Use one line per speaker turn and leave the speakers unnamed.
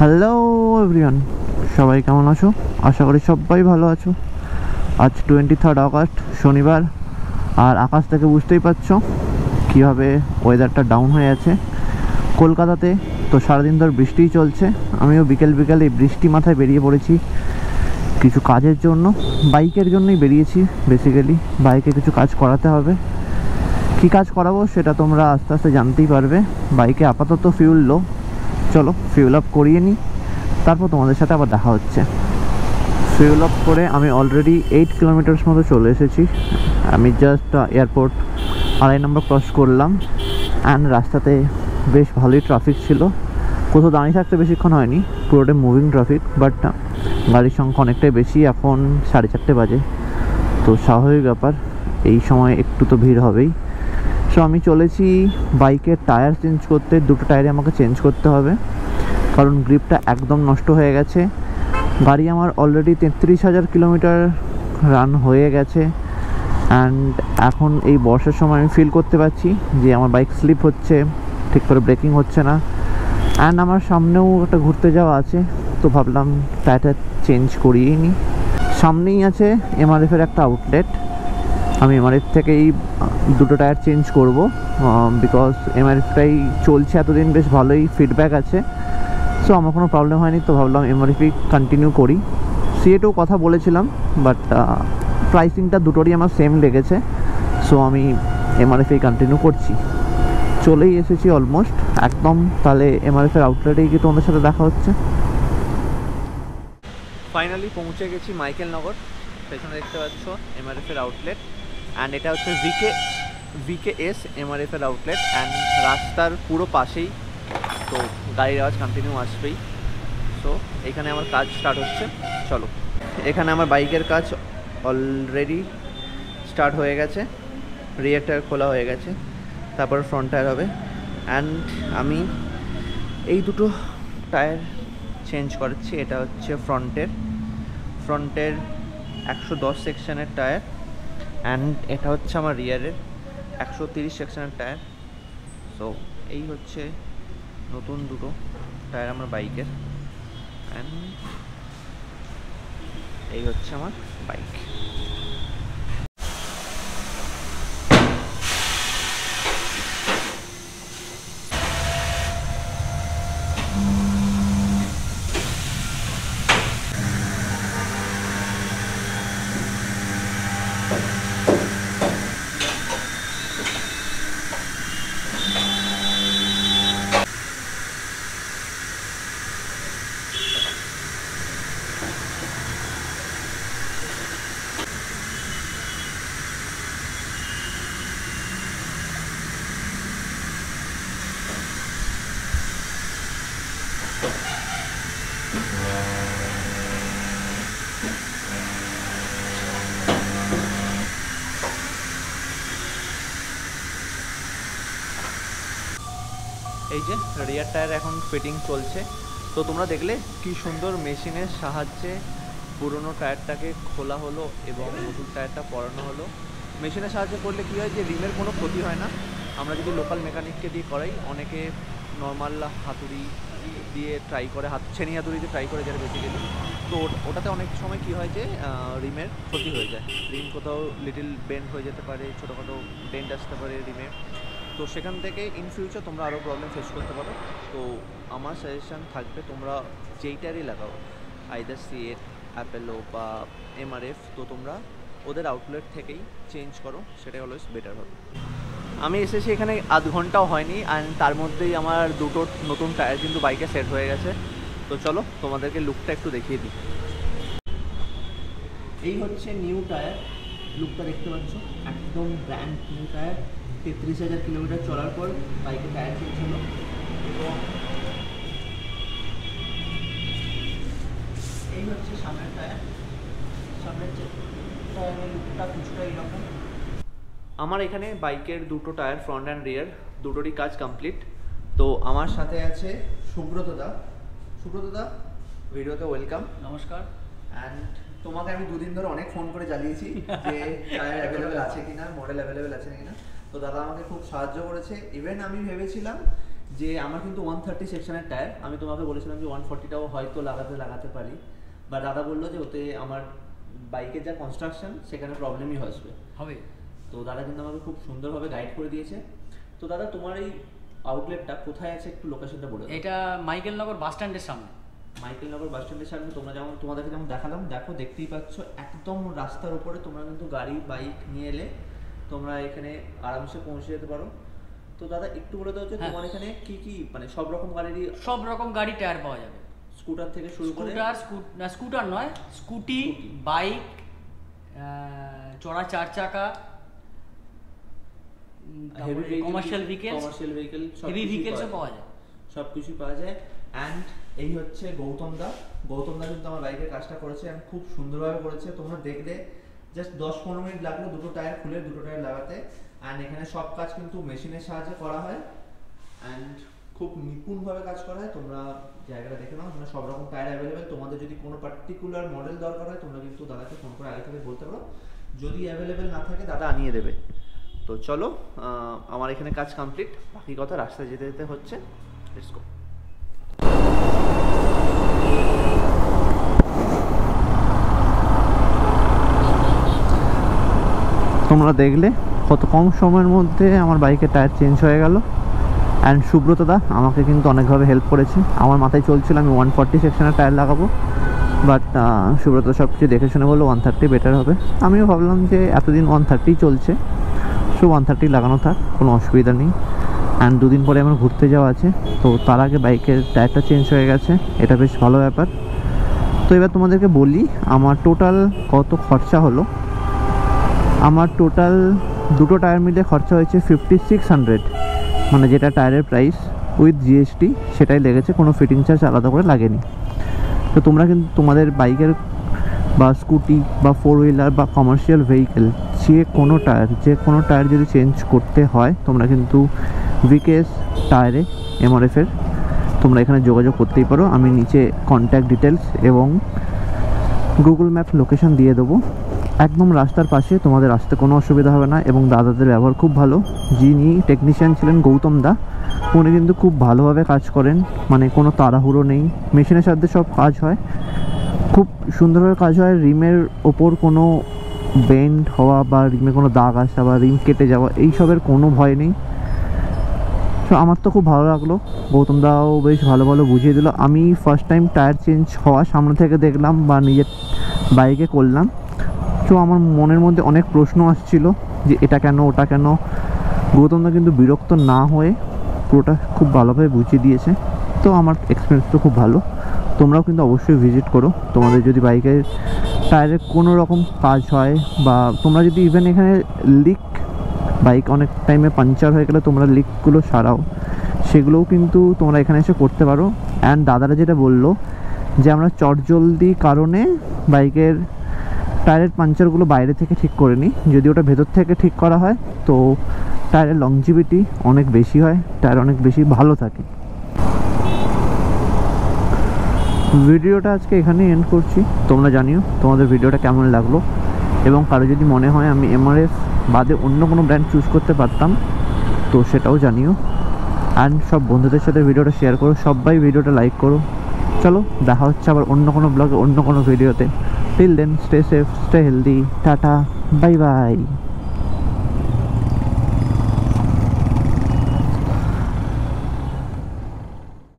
Hello everyone, সবাই কেমন আছো? আশা করি সবাই ভালো আছো। আজ 23 আগস্ট শনিবার, আর আকাশ থেকে বুঝতেই পারছো কীভাবে ওয়েদারটা ডাউন হয়ে আছে কলকাতাতে। তো সারাদিন ধর বৃষ্টিই চলছে। আমিও বিকেল এই বৃষ্টি মাথায় বেরিয়ে পড়েছি কিছু কাজের জন্য। বাইকের জন্যই বেরিয়েছি বেসিক্যালি। বাইকে কিছু কাজ করাতে হবে। কী কাজ করাবো সেটা তোমরা আস্তে আস্তে জানতেই পারবে। বাইকে আপাতত ফিউল লো, চলো ফিউল আপ করিয়ে নিই, তারপর তোমাদের সাথে আবার দেখা হচ্ছে। ফিউল আপ করে আমি অলরেডি 8 কিলোমিটার্স মতো চলে এসেছি। আমি জাস্ট এয়ারপোর্ট 2.5 নম্বর ক্রস করলাম, অ্যান্ড রাস্তাতে বেশ ভালোই ট্রাফিক ছিল। কোথাও দাঁড়িয়ে থাকতে বেশিক্ষণ হয়নি, পুরোটাই মুভিং ট্রাফিক, বাট গাড়ির সংখ্যা অনেকটাই বেশি। এখন 4:30 বাজে, তো স্বাভাবিক ব্যাপার, এই সময় একটু তো ভিড় হবেই। সো আমি চলেছি বাইকের টায়ার চেঞ্জ করতে। দুটো টায়ারে আমাকে চেঞ্জ করতে হবে, কারণ গ্রিপটা একদম নষ্ট হয়ে গেছে। গাড়ি আমার অলরেডি 33,000 কিলোমিটার রান হয়ে গেছে, অ্যান্ড এখন এই বর্ষার সময় আমি ফিল করতে পারছি যে আমার বাইক স্লিপ হচ্ছে, ঠিক করে ব্রেকিং হচ্ছে না। অ্যান্ড আমার সামনেও একটা ঘুরতে যাওয়া আছে, তো ভাবলাম টায়ারটা চেঞ্জ করিয়েই নিই। সামনেই আছে এমআরএফের একটা আউটলেট। আমি এমআরএফ থেকেই দুটো টায়ার চেঞ্জ করব, বিকজ এমআরএফটাই চলছে এতদিন, বেশ ভালোই ফিডব্যাক আছে। সো আমার কোনো প্রবলেম হয়নি, তো ভাবলাম এমআরএফই কন্টিনিউ করি। সিএটেও কথা বলেছিলাম, বাট প্রাইসিংটা দুটোরই আমার সেম লেগেছে। সো আমি এমআরএফই কন্টিনিউ করছি। চলেই এসেছি অলমোস্ট একদম। তাহলে এমআরএফের আউটলেটেই গিয়ে তোমাদের সাথে দেখা হচ্ছে। ফাইনালি পৌঁছে গেছি মাইকেলনগর। পেছনে দেখতে পাচ্ছ এমআরএফের আউটলেট, অ্যান্ড এটা হচ্ছে ভিকেএস এমআরএফের আউটলেট, অ্যান্ড রাস্তার পুরো পাশেই, তো গাড়ির আওয়াজ কন্টিনিউ আসবেই। সো এখানে আমার কাজ স্টার্ট হচ্ছে। চলো, এখানে আমার বাইকের কাজ অলরেডি স্টার্ট হয়ে গেছে। রিয়ার টায়ার খোলা হয়ে গেছে, তারপর ফ্রন্ট টায়ার হবে। অ্যান্ড আমি এই দুটো টায়ার চেঞ্জ করাচ্ছি। এটা হচ্ছে ফ্রন্টের 110 সেকশনের টায়ার, অ্যান্ড এটা হচ্ছে আমার রিয়ারের 130 সেকশনের টায়ার। সো এই হচ্ছে নতুন দুটো টায়ার আমার বাইকের, অ্যান্ড এই হচ্ছে আমার বাইক। এই যে রিয়ার টায়ার এখন ফিটিং চলছে। তো তোমরা দেখলে কি সুন্দর মেশিনের সাহায্যে পুরনো টায়ারটাকে খোলা হলো এবং নতুন টায়ারটা পরানো হলো। মেশিনের সাহায্যে করলে কী হয় যে রিমের কোনো ক্ষতি হয় না। আমরা যদি লোকাল মেকানিককে দিয়ে করাই, অনেকে নর্মাল হাতুড়ি দিয়ে ট্রাই করে, ছেনি হাতুড়ি দিয়ে ট্রাই করে যারা বেসিক্যালি, তো ওটাতে অনেক সময় কী হয় যে রিমের ক্ষতি হয়ে যায়। রিম কোথাও লিটিল বেন্ড হয়ে যেতে পারে, ছোটোখাটো ডেন্ট আসতে পারে রিমের। তো সেখান থেকে ইন ফিউচার তোমরা আরও প্রবলেম ফেস করতে পারো। তো আমার সাজেশান থাকবে, তোমরা যেইটারই লাগাও, আইদার সিএট, অ্যাপেলো বা এমআরএফ, তো তোমরা ওদের আউটলেট থেকেই চেঞ্জ করো, সেটাই অলওয়েজ বেটার হবে। আমি এসেছি এখানে আধ ঘন্টাও হয়নি, অ্যান্ড তার মধ্যেই আমার দুটো নতুন টায়ার কিন্তু বাইকে সেট হয়ে গেছে। তো চলো তোমাদেরকে লুকটা একটু দেখিয়ে দিই। এই হচ্ছে নিউ টায়ার, লুকটা দেখতে পাচ্ছ, একদম ব্র্যান্ড নিউ টায়ার। 33,000 কিলোমিটার চলার পর বাইকে টায়ার চেঞ্জ হলো। এই হচ্ছে সামনের টায়ার। সামনের টায়ারের লুকটা কিছুটা এইরকম। আমার এখানে বাইকের দুটো টায়ার, ফ্রন্ট অ্যান্ড রিয়ার, দুটোরই কাজ কমপ্লিট। তো আমার সাথে আছে সুব্রতদা। সুব্রতদা, ভিডিওতে ওয়েলকাম।
নমস্কার।
অ্যান্ড তোমাকে আমি দুদিন ধরে অনেক ফোন করে জ্বালিয়েছি যে টায়ার অ্যাভেলেবেল আছে কিনা, মডেল অ্যাভেলেবেল আছে কিনা। তো দাদা আমাকে খুব সাহায্য করেছে। ইভেন আমি ভেবেছিলাম যে আমার কিন্তু 130 সেকশনের টায়ার, আমি তোমাকে বলেছিলাম যে 140টাও হয়তো লাগাতে পারি, বা দাদা বললো যে ওতে আমার বাইকের যা কনস্ট্রাকশন সেখানে প্রবলেমই হবে। তো দাদা কিন্তু আমাকে খুব সুন্দরভাবে গাইড করে দিয়েছে। তো দাদা তোমার এই আউটলেটটা কোথায় আছে একটু লোকেশনটা বলে দাও।
এটা মাইকেলনগর বাস স্ট্যান্ডের সামনে।
মাইকেলনগর বাস স্ট্যান্ডের সামনে তোমরা তোমাদেরকে যেমন দেখালাম, দেখো দেখতেই পাচ্ছ একদম রাস্তার উপরে। তোমরা কিন্তু গাড়ি বাইক নিয়ে এলে তোমরা এখানে আরামসে পৌঁছে যেতে পারো। তো দাদা একটু বলে দাও যে তোমার এখানে কি কি মানে সব রকম গাড়ি
টায়ার পাওয়া যাবে,
স্কুটার থেকে শুরু করে।
স্কুটার নয়, স্কুটি, বাইক, চড়া 4 চাকা, কমার্শিয়াল ভেহিকেল
সব কিছু পাওয়া যায়। অ্যান্ড এই হচ্ছে গৌতম দা কিন্তু আমার বাইকের কাজটা করেছে, অ্যান্ড খুব সুন্দরভাবে করেছে। তোমরা দেখলে জাস্ট 10-15 মিনিট লাগলো দুটো টায়ার খুলে দুটো টায়ার লাগাতে। অ্যান্ড এখানে সব কাজ কিন্তু মেশিনের সাহায্যে করা হয়, অ্যান্ড খুব নিপুণভাবে কাজ করা হয়। তোমরা জায়গাটা দেখে নাও, মানে সব রকম টায়ার অ্যাভেলেবেল। তোমাদের যদি কোনো পার্টিকুলার মডেল দরকার হয় তোমরা কিন্তু দাদাকে ফোন করে আগে থেকে বলতে পারো, যদি অ্যাভেলেবেল না থাকে দাদা আনিয়ে দেবে। তো চলো, আমার এখানে কাজ কমপ্লিট, বাকি কথা রাস্তায় যেতে যেতে হচ্ছে। Let's go. তোমরা দেখলে কত কম সময়ের মধ্যে আমার বাইকের টায়ার চেঞ্জ হয়ে গেল। অ্যান্ড সুব্রত দা আমাকে কিন্তু অনেকভাবে হেল্প করেছে। আমার মাথায় চলছিল আমি 140 সেকশনের টায়ার লাগাবো, বাট সুব্রত সব কিছু দেখে শুনে বললো 130 বেটার হবে। আমিও ভাবলাম যে এতদিন 130 চলছে, সো 130 লাগানো থাক, কোনো অসুবিধা নেই। অ্যান্ড 2 দিন পরে আমার ঘুরতে যাওয়া আছে, তো তার আগে বাইকের টায়ারটা চেঞ্জ হয়ে গেছে, এটা বেশ ভালো ব্যাপার। তো এবার তোমাদেরকে বলি আমার টোটাল কত খরচা হলো। আমার টোটাল দুটো টায়ার মিলে খরচা হয়েছে 5600, মানে যেটা টায়ারের প্রাইস উইথ জিএসটি সেটাই লেগেছে, কোনো ফিটিং চার্জ আলাদা করে লাগেনি। তো তোমরা কিন্তু তোমাদের বাইকের বা স্কুটি বা 4 হুইলার বা কমার্শিয়াল ভেহিকেল যে কোনো টায়ার যদি চেঞ্জ করতে হয় তোমরা কিন্তু ভিকেএস টায়ারে এমআরএফের তোমরা এখানে যোগাযোগ করতেই পারো। আমি নিচে কন্ট্যাক্ট ডিটেলস এবং গুগল ম্যাপ লোকেশন দিয়ে দেবো। একদম রাস্তার পাশে, তোমাদের আসতে কোনো অসুবিধা হবে না। এবং দাদাদের ব্যবহার খুব ভালো। যিনি টেকনিশিয়ান ছিলেন গৌতম দা, উনি কিন্তু খুব ভালোভাবে কাজ করেন, মানে কোনো তাড়াহুড়ো নেই, মেশিনের সাথে সব কাজ হয়, খুব সুন্দরভাবে কাজ হয়। রিমের ওপর কোনো বেন্ড হওয়া বা রিমে কোনো দাগ আসা বা রিম কেটে যাওয়া এইসবের কোনো ভয় নেই। তো আমার তো খুব ভালো লাগলো, গৌতম দাও বেশ ভালো বুঝিয়ে দিল। আমি ফার্স্ট টাইম টায়ার চেঞ্জ হওয়া সামনে থেকে দেখলাম বা নিজের বাইকে করলাম। তো আমার মনের মধ্যে অনেক প্রশ্ন আসছিল যে এটা কেন ওটা কেন। গৌতম দা কিন্তু বিরক্ত না হয়ে পুরোটা খুব ভালোভাবে বুঝিয়ে দিয়েছে। তো আমার এক্সপিরিয়েন্স তো খুব ভালো। তোমরাও কিন্তু অবশ্যই ভিজিট করো। তোমাদের যদি বাইকের টায়ারে কোনো রকম কাজ হয় বা তোমরা যদি ইভেন এখানে লিক, বাইক অনেক টাইমে পাঞ্চার হয়ে গেলে তোমরা লিকগুলো সারাও, সেগুলোও কিন্তু তোমরা এখানে এসে করতে পারো। অ্যান্ড দাদারা যেটা বললো যে আমরা চটজলদি কারণে বাইকের টায়ারের পাঞ্চারগুলো বাইরে থেকে ঠিক করে নিই, যদি ওটা ভেতর থেকে ঠিক করা হয় তো টায়ারের লংজিভিটি অনেক বেশি হয়, টায়ার অনেক বেশি ভালো থাকে। ভিডিওটা আজকে এখানেই এন্ড করছি। তোমরা জানিও তোমাদের ভিডিওটা কেমন লাগলো, এবং কারো যদি মনে হয় আমি এমআরএফ বাদে অন্য কোনো ব্র্যান্ড চুজ করতে পারতাম তো সেটাও জানিও। অ্যান্ড সব বন্ধুদের সাথে ভিডিওটা শেয়ার করো, সবাই ভিডিওটা লাইক করো। চলো দেখা হচ্ছে আবার অন্য কোনো ব্লগে, অন্য কোনো ভিডিওতে। Till then stay safe, stay healthy, tata, bye by.